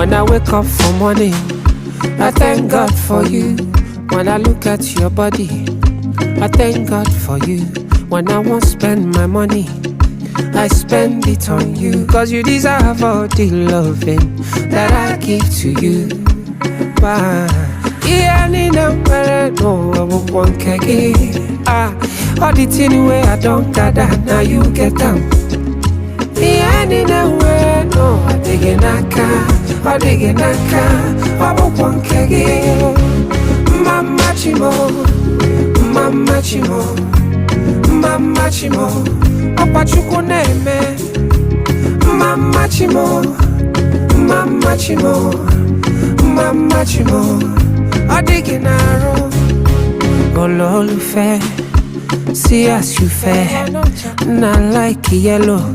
When I wake up for morning, I thank God for you. When I look at your body, I thank God for you. When I won't spend my money, I spend it on you. Cause you deserve all the loving that I give to you. Bye. Yeah, I need a better no, I won't want kegi. All the thing way I don't gather, now you get them. Yeah, I need a way no, I dig in a car, I dig in a car, I won't want kegi. Mama chimo, mama chimo, mama chimo, Papa chuko neme. Mama chimo, mama chimo, mama chimo, I dig in a row. Ololufe, see as you fair, not like yellow.